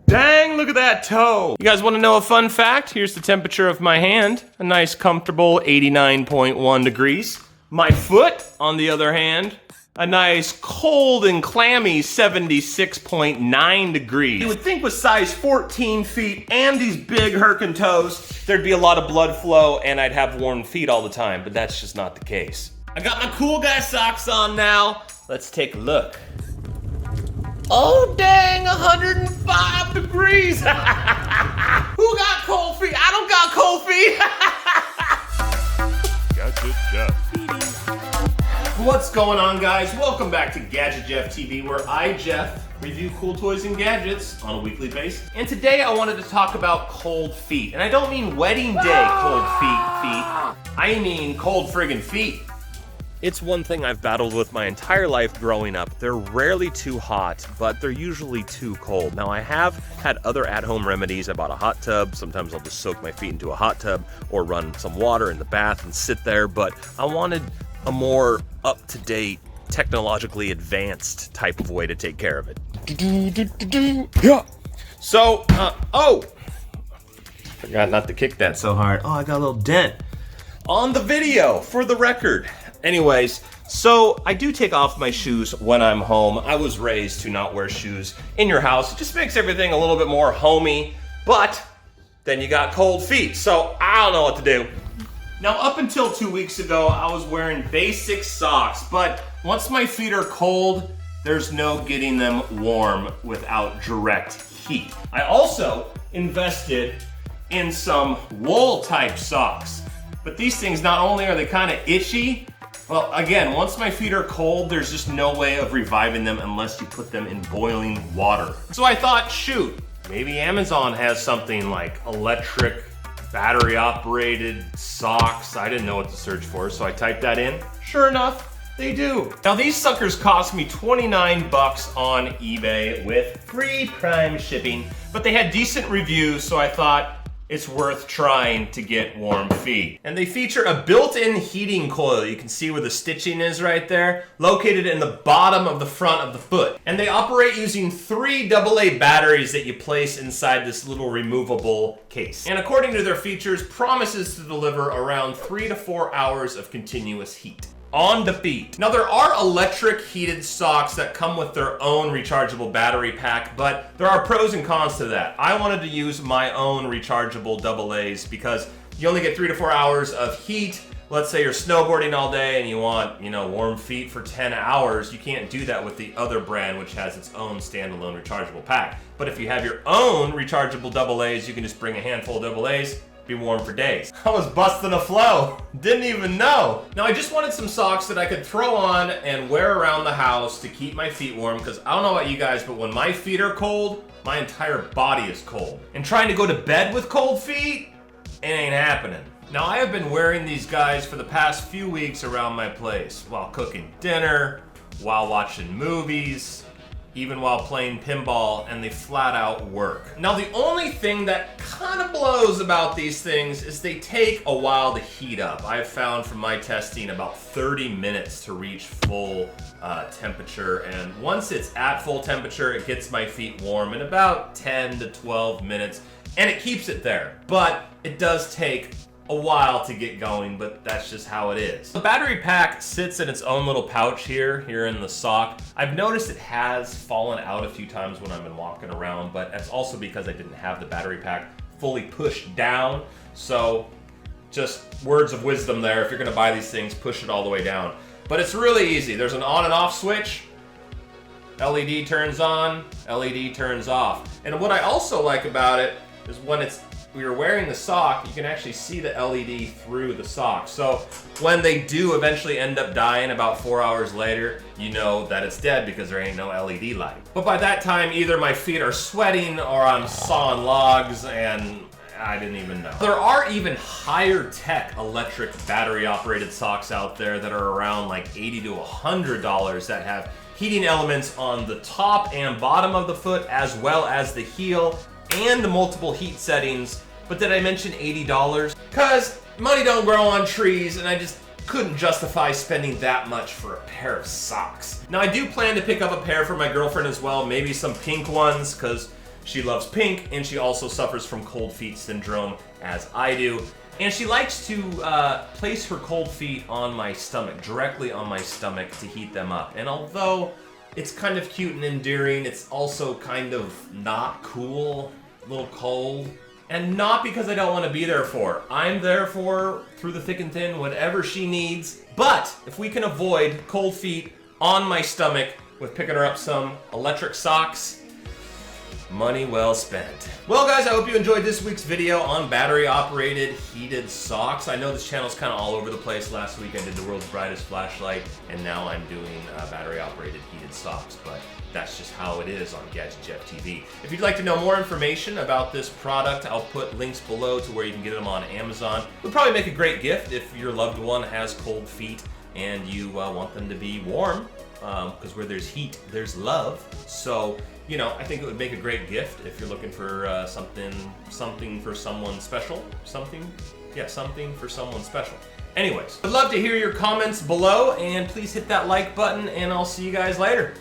Dang, look at that toe. You guys want to know a fun fact? Here's the temperature of my hand. A nice comfortable 89.1 degrees. My foot, on the other hand, a nice cold and clammy 76.9 degrees. You would think with size 14 feet and these big herkin toes, there'd be a lot of blood flow and I'd have warm feet all the time, but that's just not the case. I got my cool guy socks on now. Let's take a look. Oh dang, 105 degrees. Who got cold feet? I don't got cold feet. Gadget Jeff. What's going on, guys? Welcome back to Gadget Jeff TV, where I, Jeff, review cool toys and gadgets on a weekly basis. And today I wanted to talk about cold feet. And I don't mean wedding day cold feet. I mean cold friggin' feet. It's one thing I've battled with my entire life growing up. They're rarely too hot, but they're usually too cold. Now I have had other at-home remedies. I bought a hot tub. Sometimes I'll just soak my feet into a hot tub or run some water in the bath and sit there, but I wanted a more up-to-date, technologically advanced type of way to take care of it. Yeah. So, forgot not to kick that so hard. Oh, I got a little dent on the video, for the record. Anyways, so I do take off my shoes when I'm home. I was raised to not wear shoes in your house. It just makes everything a little bit more homey, but then you got cold feet, so I don't know what to do. Now, up until 2 weeks ago, I was wearing basic socks, but once my feet are cold, there's no getting them warm without direct heat. I also invested in some wool type socks, but these things, not only are they kind of itchy, well, again, once my feet are cold, there's just no way of reviving them unless you put them in boiling water. So I thought, shoot, maybe Amazon has something like electric, battery-operated socks. I didn't know what to search for, so I typed that in. Sure enough, they do. Now these suckers cost me 29 bucks on eBay with free Prime shipping, but they had decent reviews, so I thought it's worth trying to get warm feet. And they feature a built-in heating coil. You can see where the stitching is right there, located in the bottom of the front of the foot. And they operate using 3 AA batteries that you place inside this little removable case. And according to their features, promises to deliver around 3 to 4 hours of continuous heat on the feet. Now there are electric heated socks that come with their own rechargeable battery pack, but there are pros and cons to that. I wanted to use my own rechargeable AA's because you only get 3 to 4 hours of heat. Let's say you're snowboarding all day and you want, warm feet for 10 hours. You can't do that with the other brand, which has its own standalone rechargeable pack. But if you have your own rechargeable AA's, you can just bring a handful of AA's, be warm for days. I was busting a flow. Didn't even know. Now I just wanted some socks that I could throw on and wear around the house to keep my feet warm, because I don't know about you guys, but when my feet are cold, my entire body is cold. And trying to go to bed with cold feet, it ain't happening. Now I have been wearing these guys for the past few weeks around my place, while cooking dinner, while watching movies, even while playing pinball, and they flat out work. Now the only thing that kind of blows about these things is they take a while to heat up. I've found from my testing about 30 minutes to reach full temperature, and once it's at full temperature, it gets my feet warm in about 10 to 12 minutes, and it keeps it there. But it does take a while to get going, but that's just how it is. The battery pack sits in its own little pouch here in the sock. I've noticed it has fallen out a few times when I've been walking around, but that's also because I didn't have the battery pack fully pushed down. So just words of wisdom there. If you're gonna buy these things, push it all the way down. But it's really easy. There's an on and off switch. LED turns on, LED turns off. And what I also like about it is when you're wearing the sock, you can actually see the LED through the sock. So when they do eventually end up dying about 4 hours later, you know that it's dead because there ain't no LED light. But by that time, either my feet are sweating or I'm sawing logs, and I didn't even know. There are even higher tech electric battery operated socks out there that are around like $80 to $100 that have heating elements on the top and bottom of the foot, as well as the heel and multiple heat settings. But did I mention $80? Because money don't grow on trees, and I just couldn't justify spending that much for a pair of socks. Now I do plan to pick up a pair for my girlfriend as well, maybe some pink ones, because She loves pink, and she also suffers from cold feet syndrome, as I do. And she likes to place her cold feet on my stomach, directly on my stomach, to heat them up. And although it's kind of cute and endearing, it's also kind of not cool, a little cold. And not because I don't want to be there for her. I'm there for her through the thick and thin, whatever she needs. But if we can avoid cold feet on my stomach with picking her up some electric socks, money well spent. Well guys, I hope you enjoyed this week's video on battery-operated heated socks. I know this channel's kind of all over the place. Last week I did the world's brightest flashlight, and now I'm doing battery-operated heated socks, but that's just how it is on Gadget TV. If you'd like to know more information about this product, I'll put links below to where you can get them on Amazon. It would probably make a great gift if your loved one has cold feet and you want them to be warm, because where there's heat, there's love. So, you know, I think it would make a great gift if you're looking for something for someone special. Something for someone special. Anyways, I'd love to hear your comments below, and please hit that like button, and I'll see you guys later.